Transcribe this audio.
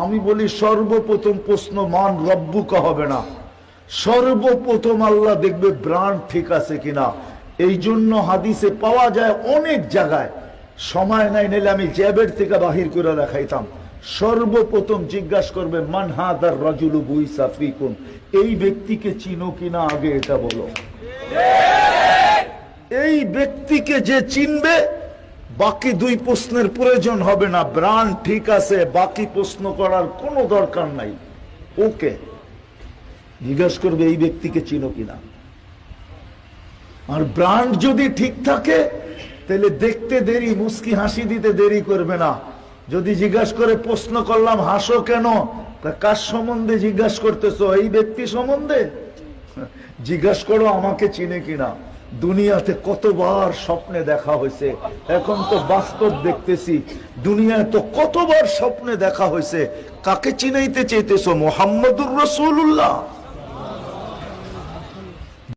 আমি বলি সর্বপ্রথম প্রশ্ন মান রব্বুকা হবে না, সর্বপ্রথম আল্লাহ দেখবে ব্রান্ড ঠিক আছে কিনা। এই জন্য হাদিসে পাওয়া যায় অনেক জায়গায়, সময় নাই নিলে আমি জ্যাবের থেকে বাহির করে দেখাইতাম। সর্বপ্রথম জিজ্ঞাসা করবে মান হাদার রাজুলু বুইসা ফিকুম, এই ব্যক্তিকে চিনো কিনা আগে এটা বলো। এই ব্যক্তিকে যে চিনবে বাকি দুই প্রশ্নের প্রয়োজন হবে না, ব্রান্ড ঠিক আছে, বাকি প্রশ্ন করার কোনো দরকার নাই। ওকে জিজ্ঞাসা করবে এই ব্যক্তিকে চিনো কিনা। আর ব্রান্ড যদি ঠিক থাকে তাহলে দেখতে দেরি, মুস্কি হাসি দিতে দেরি করবে না। যদি জিজ্ঞাসা করে প্রশ্ন করলাম হাসো কেন, কার সম্বন্ধে জিজ্ঞাসা করতেছো? এই ব্যক্তি সম্বন্ধে জিজ্ঞাসা করো আমাকে চিনে কিনা। দুনিয়াতে কতবার স্বপ্নে দেখা হয়েছে, এখন তো বাস্তব দেখতেছি। দুনিয়ায় তো কতবার স্বপ্নে দেখা হয়েছে, কাকে চিনাইতে চাইতেছো? মুহাম্মদুর রাসূলুল্লাহ।